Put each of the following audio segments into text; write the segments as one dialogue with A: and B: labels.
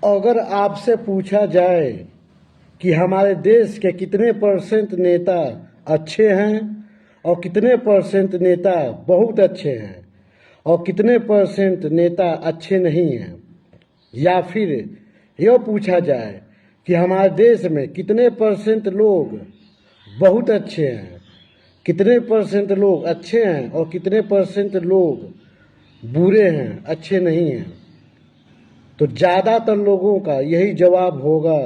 A: अगर आपसे पूछा जाए कि हमारे देश के कितने परसेंट नेता अच्छे हैं और कितने परसेंट नेता बहुत अच्छे हैं और कितने परसेंट नेता अच्छे नहीं हैं, या फिर यह पूछा जाए कि हमारे देश में कितने परसेंट लोग बहुत अच्छे हैं, कितने परसेंट लोग अच्छे हैं और कितने परसेंट लोग बुरे हैं, अच्छे नहीं हैं, तो ज़्यादातर लोगों का यही जवाब होगा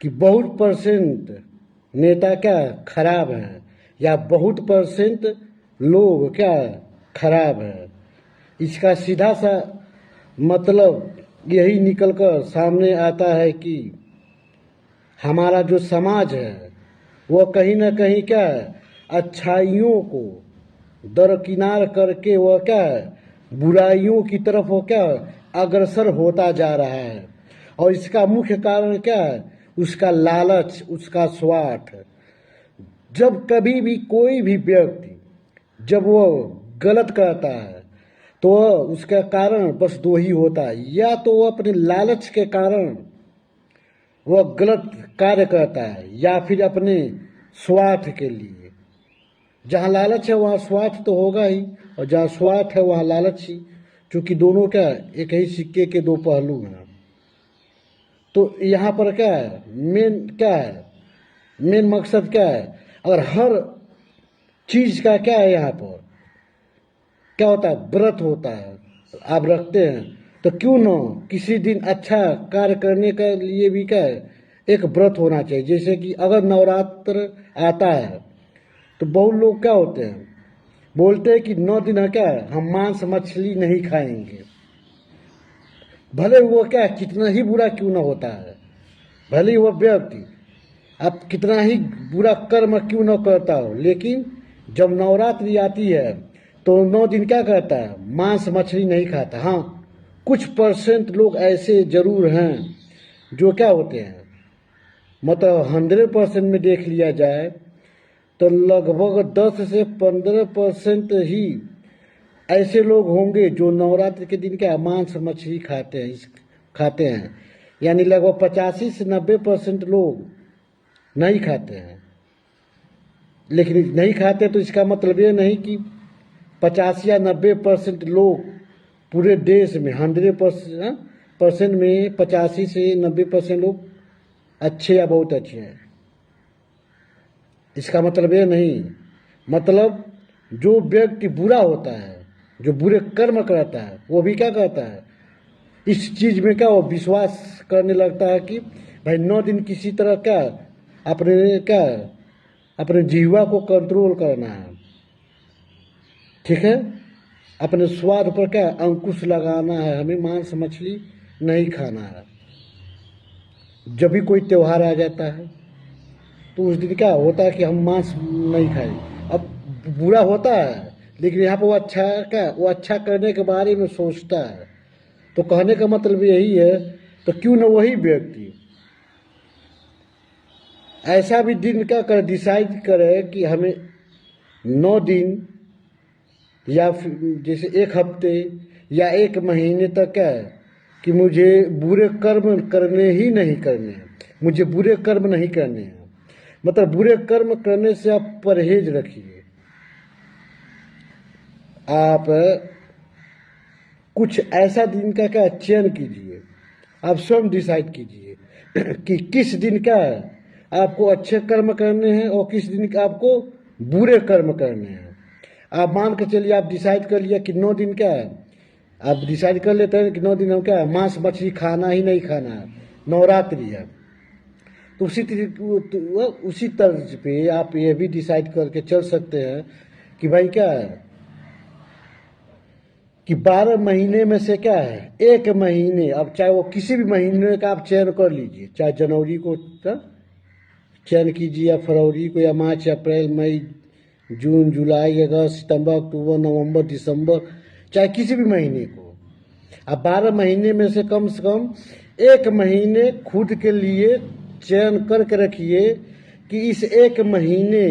A: कि बहुत परसेंट नेता क्या खराब हैं या बहुत परसेंट लोग क्या खराब हैं। इसका सीधा सा मतलब यही निकलकर सामने आता है कि हमारा जो समाज है वह कहीं ना कहीं क्या अच्छाइयों को दरकिनार करके वह क्या बुराइयों की तरफ वो क्या अग्रसर होता जा रहा है। और इसका मुख्य कारण क्या है? उसका लालच, उसका स्वार्थ। जब कभी भी कोई भी व्यक्ति जब वो गलत करता है तो उसका कारण बस दो ही होता है, या तो वो अपने लालच के कारण वह गलत कार्य करता है या फिर अपने स्वार्थ के लिए। जहाँ लालच है वहाँ स्वार्थ तो होगा ही, और जहाँ स्वार्थ है वहाँ लालच ही, क्योंकि दोनों क्या एक ही सिक्के के दो पहलू हैं। तो यहाँ पर क्या है मेन मकसद क्या है? अगर हर चीज़ का क्या है यहाँ पर क्या होता है, व्रत होता है, आप रखते हैं, तो क्यों ना किसी दिन अच्छा कार्य करने के लिए भी क्या है एक व्रत होना चाहिए। जैसे कि अगर नवरात्र आता है तो बहुत लोग क्या होते हैं, बोलते हैं कि 9 दिन है क्या हम मांस मछली नहीं खाएंगे, भले वो क्या कितना ही बुरा क्यों ना होता है, भले ही वह व्यक्ति अब कितना ही बुरा कर्म क्यों न करता हो, लेकिन जब नवरात्रि आती है तो 9 दिन क्या करता है, मांस मछली नहीं खाता। हाँ, कुछ परसेंट लोग ऐसे जरूर हैं जो क्या होते हैं, मतलब 100% में देख लिया जाए तो लगभग 10 से 15% ही ऐसे लोग होंगे जो नवरात्रि के दिन क्या मांस मछली खाते हैं। यानी लगभग 85 से 90% लोग नहीं खाते हैं। लेकिन नहीं खाते तो इसका मतलब ये नहीं कि 50 या 90% लोग पूरे देश में 100% में 85 से 90% लोग अच्छे या बहुत अच्छे हैं। इसका मतलब ये नहीं, मतलब जो व्यक्ति बुरा होता है, जो बुरे कर्म करता है, वो भी क्या करता है, इस चीज़ में क्या वो विश्वास करने लगता है कि भाई 9 दिन किसी तरह क्या अपने जीवा को कंट्रोल करना है, ठीक है, अपने स्वाद पर क्या अंकुश लगाना है, हमें मांस मछली नहीं खाना है। जब भी कोई त्यौहार आ जाता है तो उस दिन क्या होता है कि हम मांस नहीं खाएं। अब बुरा होता है लेकिन यहाँ पर वो अच्छा करने के बारे में सोचता है। तो कहने का मतलब यही है, तो क्यों न वही व्यक्ति ऐसा भी दिन क्या कर डिसाइड करे कि हमें 9 दिन या फिर जैसे 1 हफ्ते या 1 महीने तक क्या है कि मुझे बुरे कर्म करने ही नहीं करने हैं, मुझे बुरे कर्म नहीं करने हैं। मतलब बुरे कर्म करने से आप परहेज रखिए, आप कुछ ऐसा दिन का क्या चयन कीजिए, आप स्वयं डिसाइड कीजिए कि किस दिन क्या है आपको अच्छे कर्म करने हैं और किस दिन का आपको बुरे कर्म करने हैं। आप मान के चलिए आप डिसाइड कर लिया कि 9 दिन क्या है, आप डिसाइड कर लेते हैं कि 9 दिन हम क्या है मांस मछली खाना ही नहीं खाना है, नवरात्रि है, तो उसी तर्ज पे आप ये भी डिसाइड करके चल सकते हैं कि भाई क्या है कि 12 महीने में से क्या है 1 महीने, अब चाहे वो किसी भी महीने का आप चयन कर लीजिए, चाहे जनवरी को चयन कीजिए या फरवरी को या मार्च अप्रैल मई जून जुलाई अगस्त सितंबर अक्टूबर नवंबर दिसंबर, चाहे किसी भी महीने को। अब 12 महीने में से कम 1 महीने खुद के लिए चयन करके रखिए कि इस 1 महीने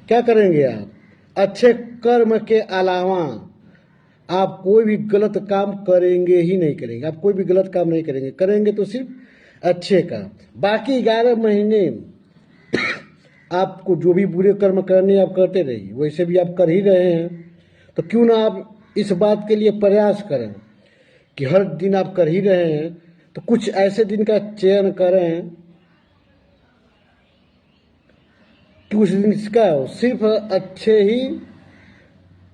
A: क्या करेंगे आप, अच्छे कर्म के अलावा आप कोई भी गलत काम करेंगे ही नहीं करेंगे, आप कोई भी गलत काम नहीं करेंगे, करेंगे तो सिर्फ अच्छे काम। बाकी 11 महीने आपको जो भी बुरे कर्म करने आप करते रहिए, वैसे भी आप कर ही रहे हैं, तो क्यों ना आप इस बात के लिए प्रयास करें कि हर दिन आप कर ही रहे हैं तो कुछ ऐसे दिन का चयन करें कि उस दिन इसका सिर्फ अच्छे ही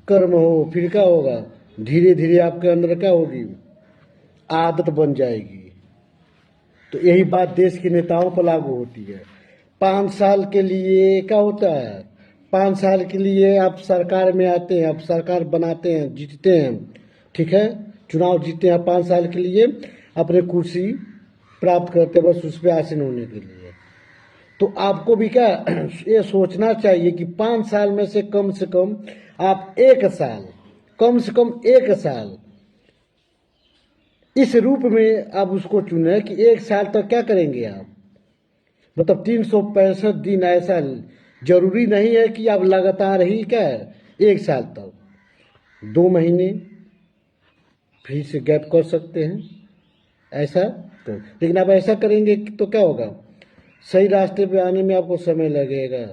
A: कर्म हो। फिर क्या होगा, धीरे धीरे आपके अंदर क्या होगी, आदत बन जाएगी। तो यही बात देश के नेताओं पर लागू होती है। 5 साल के लिए क्या होता है, 5 साल के लिए आप सरकार में आते हैं, आप सरकार बनाते हैं, जीतते हैं, ठीक है, चुनाव जीतते हैं 5 साल के लिए, अपने कुर्सी प्राप्त करते हैं बस उस पर आसीन होने के लिए। तो आपको भी क्या ये सोचना चाहिए कि 5 साल में से कम आप 1 साल, कम से कम 1 साल इस रूप में आप उसको चुने कि 1 साल तक क्या करेंगे आप, मतलब 365 दिन। ऐसा जरूरी नहीं है कि आप लगातार ही क्या 1 साल तक, 2 महीने फिर से गैप कर सकते हैं ऐसा। तो लेकिन आप ऐसा करेंगे तो क्या होगा, सही रास्ते पे आने में आपको समय लगेगा।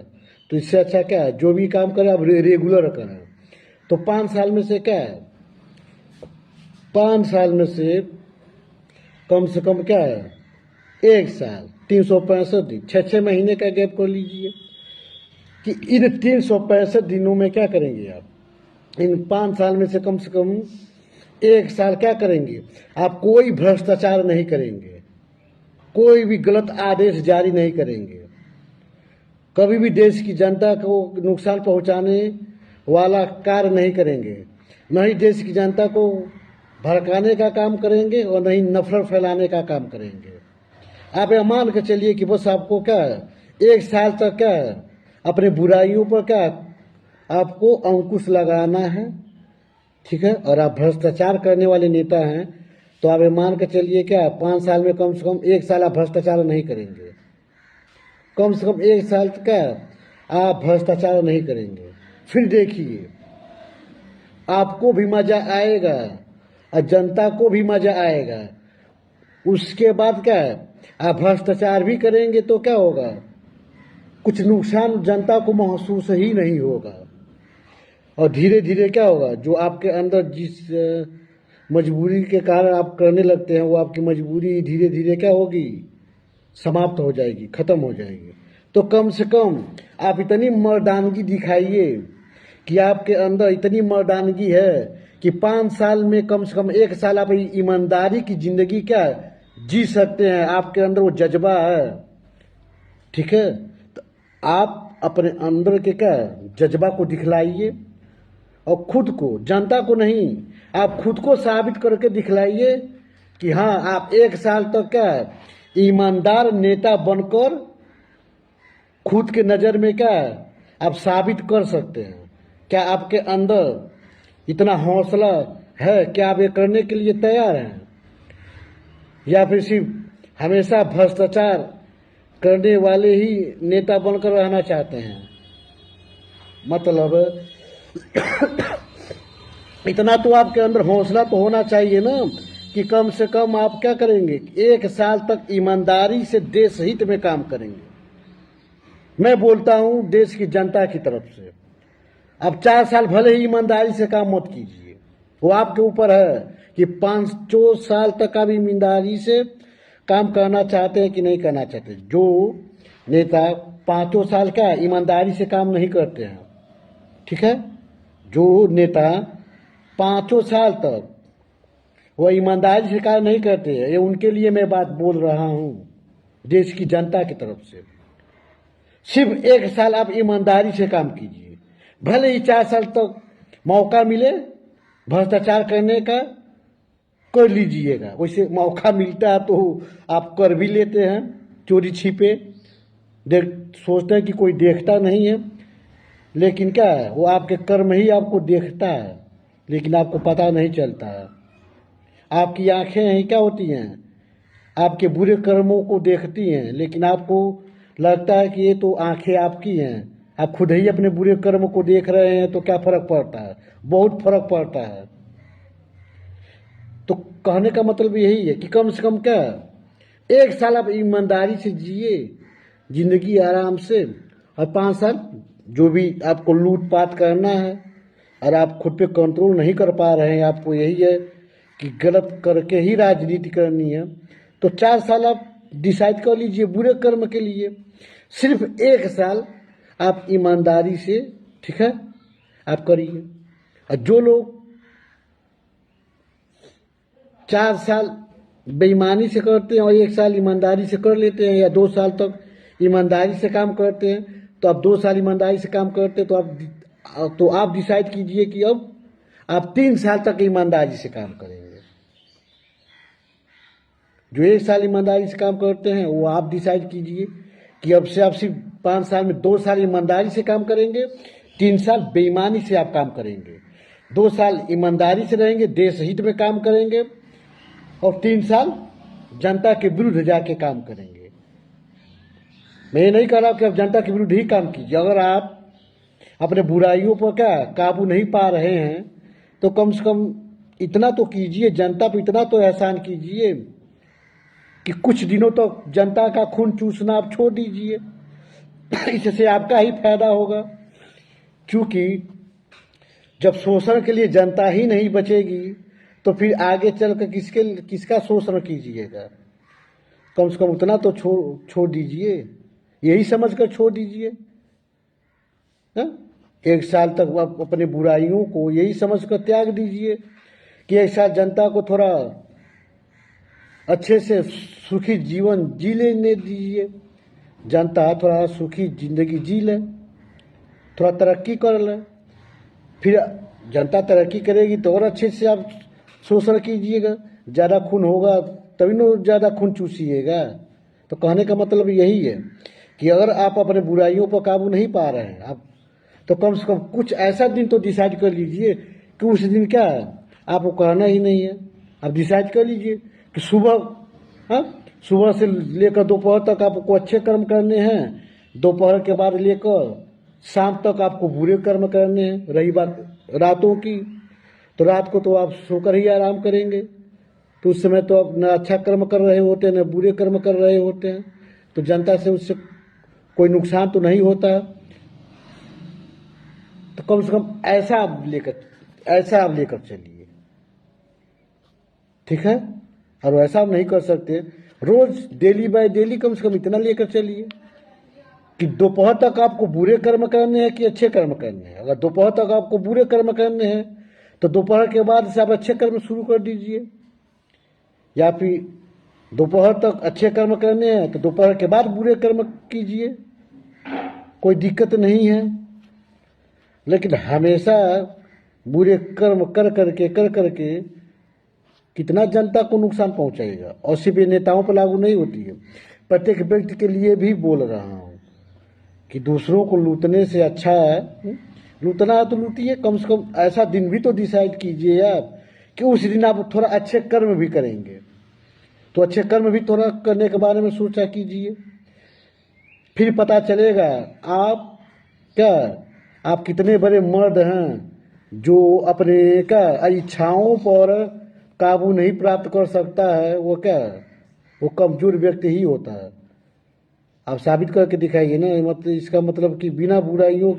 A: तो इससे अच्छा क्या है, जो भी काम करें आप रेगुलर करें। तो 5 साल में से क्या है, 5 साल में से कम क्या है 1 साल, 365 दिन, 6 महीने का गैप कर लीजिए कि इन 365 दिनों में क्या करेंगे आप। इन 5 साल में से कम 1 साल क्या करेंगे, आप कोई भ्रष्टाचार नहीं करेंगे, कोई भी गलत आदेश जारी नहीं करेंगे, कभी भी देश की जनता को नुकसान पहुंचाने वाला कार्य नहीं करेंगे, न ही देश की जनता को भड़काने का काम करेंगे और न ही नफरत फैलाने का काम करेंगे। आप यह मान के चलिए कि बस आपको क्या 1 साल तक क्या अपने बुराइयों पर क्या आपको अंकुश लगाना है, ठीक है। और आप भ्रष्टाचार करने वाले नेता हैं तो आप ये मान के चलिए क्या 5 साल में कम से कम 1 साल आप भ्रष्टाचार नहीं करेंगे, कम से कम 1 साल क्या आप भ्रष्टाचार नहीं करेंगे। फिर देखिए आपको भी मजा आएगा और जनता को भी मजा आएगा। उसके बाद क्या है, आप भ्रष्टाचार भी करेंगे तो क्या होगा, कुछ नुकसान जनता को महसूस ही नहीं होगा। और धीरे धीरे क्या होगा, जो आपके अंदर जिस मजबूरी के कारण आप करने लगते हैं वो आपकी मजबूरी धीरे धीरे क्या होगी, समाप्त हो जाएगी, खत्म हो जाएगी। तो कम से कम आप इतनी मर्दानगी दिखाइए कि आपके अंदर इतनी मर्दानगी है कि 5 साल में कम से कम 1 साल आप ईमानदारी की जिंदगी क्या जी सकते हैं, आपके अंदर वो जज्बा है, ठीक है। तो आप अपने अंदर के क्या जज्बा को दिखलाइए और खुद को, जनता को नहीं, आप खुद को साबित करके दिखलाइए कि हाँ आप 1 साल तक क्या ईमानदार नेता बनकर खुद के नज़र में क्या आप साबित कर सकते हैं। क्या आपके अंदर इतना हौसला है, क्या आप ये करने के लिए तैयार हैं, या फिर सिर्फ हमेशा भ्रष्टाचार करने वाले ही नेता बनकर रहना चाहते हैं। मतलब इतना तो आपके अंदर हौसला तो होना चाहिए ना कि कम से कम आप क्या करेंगे, 1 साल तक ईमानदारी से देश हित में काम करेंगे। मैं बोलता हूं देश की जनता की तरफ से, अब 4 साल भले ही ईमानदारी से काम मत कीजिए, वो आपके ऊपर है कि 5 साल तक आप ईमानदारी से काम करना चाहते हैं कि नहीं करना चाहते। जो नेता 5 साल का ईमानदारी से काम नहीं करते हैं, ठीक है, जो नेता 5 साल तक वह ईमानदारी से काम नहीं करते हैं, ये उनके लिए मैं बात बोल रहा हूं देश की जनता की तरफ से। सिर्फ 1 साल आप ईमानदारी से काम कीजिए, भले ही 4 साल तक मौका मिले भ्रष्टाचार करने का, कर लीजिएगा। वैसे मौका मिलता है तो आप कर भी लेते हैं चोरी छिपे, सोचते हैं कि कोई देखता नहीं है, लेकिन क्या है वो आपके कर्म ही आपको देखता है, लेकिन आपको पता नहीं चलता है। आपकी आंखें ही क्या होती हैं, आपके बुरे कर्मों को देखती हैं, लेकिन आपको लगता है कि ये तो आंखें आपकी हैं, आप खुद ही अपने बुरे कर्म को देख रहे हैं। तो क्या फर्क पड़ता है, बहुत फर्क पड़ता है। कहने का मतलब यही है कि कम से कम क्या, 1 साल आप ईमानदारी से जिए, जिंदगी आराम से, और 5 साल जो भी आपको लूटपाट करना है और आप खुद पे कंट्रोल नहीं कर पा रहे हैं, आपको यही है कि गलत करके ही राजनीति करनी है, तो 4 साल आप डिसाइड कर लीजिए बुरे कर्म के लिए। सिर्फ 1 साल आप ईमानदारी से, ठीक है, आप करिए। और जो लोग 4 साल बेईमानी से करते हैं और 1 साल ईमानदारी से कर लेते हैं, या 2 साल तक ईमानदारी से काम करते हैं, तो आप 2 साल ईमानदारी से काम करते हैं, तो आप डिसाइड कीजिए कि अब आप 3 साल तक ईमानदारी से काम करेंगे। जो 1 साल ईमानदारी से काम करते हैं वो आप डिसाइड कीजिए कि अब से आप सिर्फ 5 साल में 2 साल ईमानदारी से काम करेंगे, 3 साल बेईमानी से आप काम करेंगे, 2 साल ईमानदारी से रहेंगे, देश हित में काम करेंगे, और 3 साल जनता के विरुद्ध जाके काम करेंगे। मैं ये नहीं कह रहा कि आप जनता के विरुद्ध ही काम कीजिए। अगर आप अपने बुराइयों पर क्या काबू नहीं पा रहे हैं तो कम से कम इतना तो कीजिए, जनता पर इतना तो एहसान कीजिए कि कुछ दिनों तक तो जनता का खून चूसना आप छोड़ दीजिए। इससे आपका ही फायदा होगा, क्योंकि जब शोषण के लिए जनता ही नहीं बचेगी तो फिर आगे चल कर किसका शोषण कीजिएगा। कम से कम उतना तो छोड़ दीजिए, यही समझ कर छोड़ दीजिए। 1 साल तक आप अपने बुराइयों को यही समझ कर त्याग दीजिए कि 1 साल जनता को थोड़ा अच्छे से सुखी जीवन जी लेने दीजिए, जनता थोड़ा सुखी जिंदगी जी ले, थोड़ा तरक्की कर ले। फिर जनता तरक्की करेगी तो और अच्छे से आप शोषण कीजिएगा, ज़्यादा खून होगा तभी ना ज़्यादा खून चूसिएगा। तो कहने का मतलब यही है कि अगर आप अपने बुराइयों पर काबू नहीं पा रहे हैं आप, तो कम से कम कुछ ऐसा दिन तो डिसाइड कर लीजिए कि उस दिन क्या है आपको करना ही नहीं है। आप डिसाइड कर लीजिए कि सुबह से लेकर दोपहर तक आपको अच्छे कर्म करने हैं, दोपहर के बाद लेकर शाम तक आपको बुरे कर्म करने हैं। रही बात रातों की, तो रात को तो आप सोकर ही आराम करेंगे, तो उस समय तो आप न अच्छा कर्म कर रहे होते हैं न बुरे कर्म कर रहे होते हैं, तो जनता से उससे कोई नुकसान तो नहीं होता। तो कम से कम ऐसा आप लेकर चलिए, ठीक है। और वैसा आप नहीं कर सकते, रोज डेली बाय डेली कम से कम इतना लेकर चलिए कि दोपहर तक आपको बुरे कर्म करने हैं कि अच्छे कर्म करने हैं। अगर दोपहर तक आपको बुरे कर्म करने हैं तो दोपहर के बाद से आप अच्छे कर्म शुरू कर दीजिए, या फिर दोपहर तक अच्छे कर्म करने हैं तो दोपहर के बाद बुरे कर्म कीजिए, कोई दिक्कत नहीं है। लेकिन हमेशा बुरे कर्म कर करके कितना जनता को नुकसान पहुंचाएगा। और सिर्फ ये नेताओं पर लागू नहीं होती है, प्रत्येक व्यक्ति के लिए भी बोल रहा हूँ कि दूसरों को लूटने से अच्छा है, लूटना है तो लूटिए, कम से कम ऐसा दिन भी तो डिसाइड कीजिए आप कि उस दिन आप थोड़ा अच्छे कर्म भी करेंगे। तो अच्छे कर्म भी थोड़ा करने के बारे में सोचा कीजिए, फिर पता चलेगा आप कितने बड़े मर्द हैं जो अपने इच्छाओं पर काबू नहीं प्राप्त कर सकता है। वो कमजोर व्यक्ति ही होता है। आप साबित करके दिखाइए ना, मतलब इसका मतलब कि बिना बुराइयों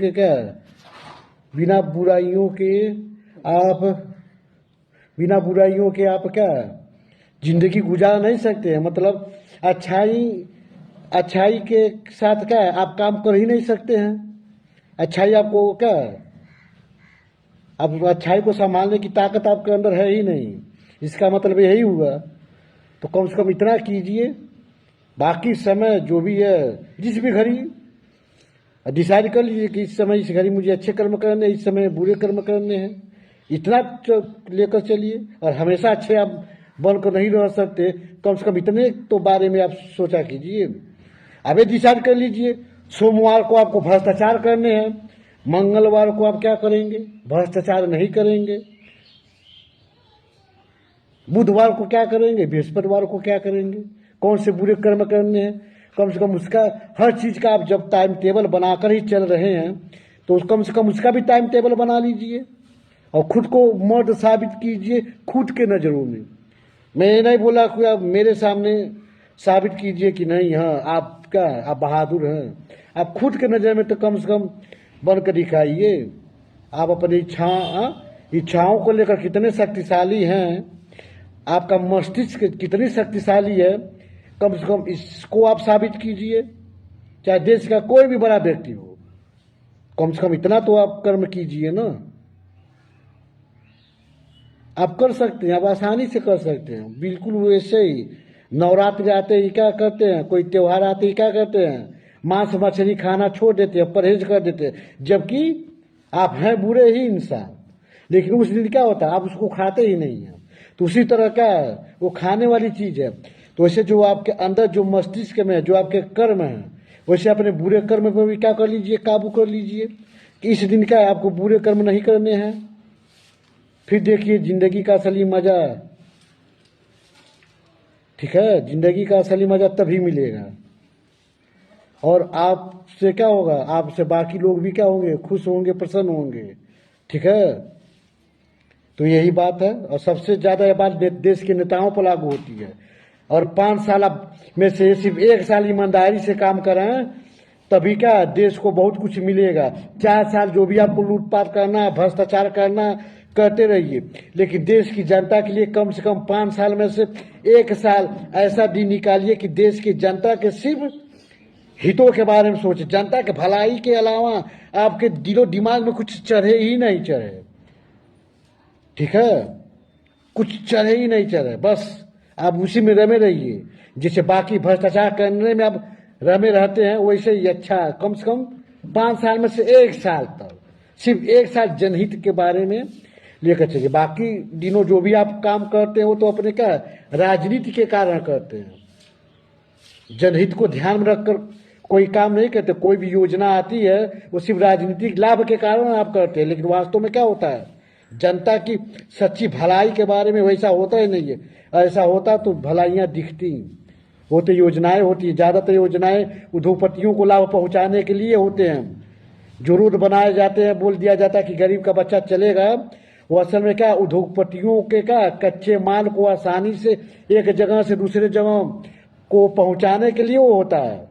A: के आप जिंदगी गुजार नहीं सकते हैं। मतलब अच्छाई के साथ आप काम कर ही नहीं सकते हैं। अच्छाई आपको अब अच्छाई को संभालने की ताकत आपके अंदर है ही नहीं, इसका मतलब यही हुआ। तो कम से कम इतना कीजिए, बाकी समय जो भी है जिस भी घड़ी डिसाइड कर लीजिए कि इस समय इस घड़ी मुझे अच्छे कर्म करने हैं, इस समय बुरे कर्म करने हैं, इतना लेकर चलिए। और हमेशा अच्छे आप बनकर नहीं रह सकते, कम से कम इतने तो बारे में आप सोचा कीजिए। अभी डिसाइड कर लीजिए, सोमवार को आपको भ्रष्टाचार करने हैं, मंगलवार को आप क्या करेंगे, भ्रष्टाचार नहीं करेंगे, बुधवार को क्या करेंगे, बृहस्पतिवार को क्या करेंगे, कौन से बुरे कर्म करने हैं। कम से कम उसका हर चीज़ का आप जब टाइम टेबल बनाकर ही चल रहे हैं तो कम से कम उसका भी टाइम टेबल बना लीजिए और खुद को मर्द साबित कीजिए खुद के नज़रों में मैं ये नहीं बोला कि आप मेरे सामने साबित कीजिए कि नहीं, हाँ आप बहादुर हैं। आप खुद के नज़र में तो कम से कम बन कर दिखाइए। आप अपनी इच्छाओं को लेकर कितने शक्तिशाली हैं, आपका मस्तिष्क कितनी शक्तिशाली है, कम से कम इसको आप साबित कीजिए। चाहे देश का कोई भी बड़ा व्यक्ति हो, कम से कम इतना तो आप कर्म कीजिए ना। आप कर सकते हैं, आप आसानी से कर सकते हैं। बिल्कुल वैसे ही नवरात्रि आते ही क्या करते हैं, कोई त्यौहार आते ही क्या करते हैं, मांस मछली खाना छोड़ देते हैं, परहेज कर देते हैं, जबकि आप हैं बुरे ही इंसान। लेकिन उस दिन क्या होता है, आप उसको खाते ही नहीं हैं। तो उसी तरह क्या है, वो खाने वाली चीज़ है। तो वैसे जो आपके अंदर जो मस्तिष्क में है, जो आपके कर्म हैं, वैसे अपने बुरे कर्म पर भी क्या कर लीजिए, काबू कर लीजिए कि इस दिन क्या है, आपको बुरे कर्म नहीं करने हैं। फिर देखिए जिंदगी का असली मजा, ठीक है, जिंदगी का असली मजा तभी मिलेगा। और आपसे क्या होगा, आपसे बाकी लोग भी क्या होंगे, खुश होंगे, प्रसन्न होंगे। ठीक है, तो यही बात है। और सबसे ज्यादा यह बात देश के नेताओं पर लागू होती है। और 5 साल में से सिर्फ 1 साल ईमानदारी से काम करें, तभी क्या देश को बहुत कुछ मिलेगा। 4 साल जो भी आपको लूटपाट करना, भ्रष्टाचार करना, करते रहिए, लेकिन देश की जनता के लिए कम से कम 5 साल में से 1 साल ऐसा दिन निकालिए कि देश की जनता के सिर्फ हितों के बारे में सोचे। जनता के भलाई के अलावा आपके दिलो दिमाग में कुछ चढ़े ही नहीं चढ़े। ठीक है, कुछ चढ़े ही नहीं चढ़े, बस आप उसी में रमे रहिए। जिसे बाकी भ्रष्टाचार करने में आप रमे रहते हैं, वैसे ही अच्छा कम से कम 5 साल में से 1 साल तक सिर्फ 1 साल जनहित के बारे में लेकर चलिए। बाकी दिनों जो भी आप काम करते हैं वो तो अपने क्या राजनीति के कारण करते हैं, जनहित को ध्यान में रखकर कोई काम नहीं करते। कोई भी योजना आती है वो सिर्फ राजनीतिक लाभ के कारण आप करते हैं, लेकिन वास्तव में क्या होता है, जनता की सच्ची भलाई के बारे में वैसा होता ही नहीं है। ऐसा होता तो भलाइयाँ दिखती, वो तो योजनाएं होती है। ज़्यादातर योजनाएं उद्योगपतियों को लाभ पहुंचाने के लिए होते हैं। जो रोड बनाए जाते हैं, बोल दिया जाता है कि गरीब का बच्चा चलेगा, वो असल में क्या उद्योगपतियों के क्या कच्चे माल को आसानी से एक जगह से दूसरे जगह को पहुंचाने के लिए वो होता है।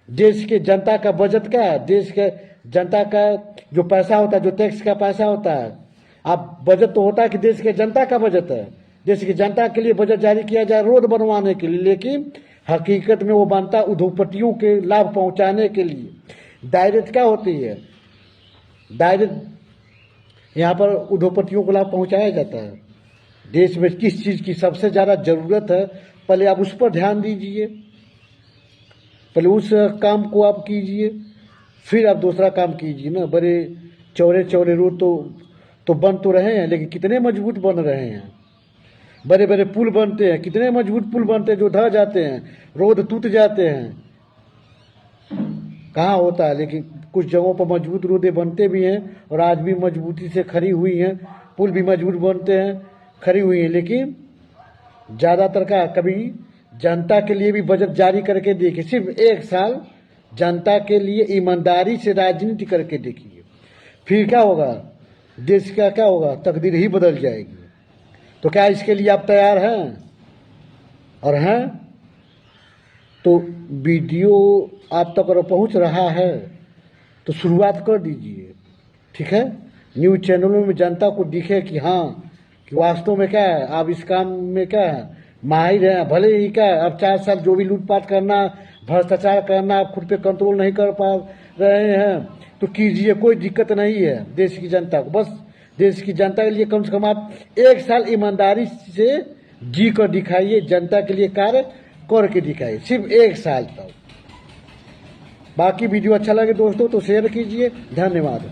A: देश के जनता का बजट का, देश के जनता का जो पैसा होता है, जो टैक्स का पैसा होता है, अब बजट तो होता है कि देश के जनता का बजट है, देश की जनता के लिए बजट जारी किया जाए रोड बनवाने के लिए, लेकिन हकीकत में वो बनता उद्योगपतियों के लाभ पहुंचाने के लिए। डायरेक्ट क्या होती है, डायरेक्ट यहाँ पर उद्योगपतियों को लाभ पहुंचाया जाता है। देश में किस चीज़ की सबसे ज़्यादा ज़रूरत है, पहले आप उस पर ध्यान दीजिए, पहले उस काम को आप कीजिए, फिर आप दूसरा काम कीजिए ना। बड़े चौड़े चौड़े रोड तो बन तो रहे हैं, लेकिन कितने मजबूत बन रहे हैं। बड़े बड़े पुल बनते हैं, कितने मजबूत पुल बनते हैं जो ढह जाते हैं, रोड टूट जाते हैं। कहाँ होता है, लेकिन कुछ जगहों पर मजबूत रोडें बनते भी हैं और आज भी मजबूती से खड़ी हुई हैं। पुल भी मजबूत बनते हैं, खड़ी हुई हैं। लेकिन ज़्यादातर का कभी जनता के लिए भी बजट जारी करके देखिए, सिर्फ 1 साल जनता के लिए ईमानदारी से राजनीति करके देखिए, फिर क्या होगा, देश का क्या होगा, तकदीर ही बदल जाएगी। तो क्या इसके लिए आप तैयार हैं? और हैं तो वीडियो आप तक अगर पहुंच रहा है तो शुरुआत कर दीजिए। ठीक है, न्यूज़ चैनलों में जनता को दिखे कि हाँ, कि वास्तव में क्या है, आप इस काम में क्या है माहिर हैं। भले ही क्या अब 4 साल जो भी लूटपाट करना, भ्रष्टाचार करना, आप खुद पे कंट्रोल नहीं कर पा रहे हैं तो कीजिए, कोई दिक्कत नहीं है। देश की जनता को, बस देश की जनता के लिए कम से कम आप 1 साल ईमानदारी से जी कर दिखाइए, जनता के लिए कार्य करके दिखाइए, सिर्फ 1 साल तक। बाकी वीडियो अच्छा लगे दोस्तों तो शेयर कीजिए। धन्यवाद।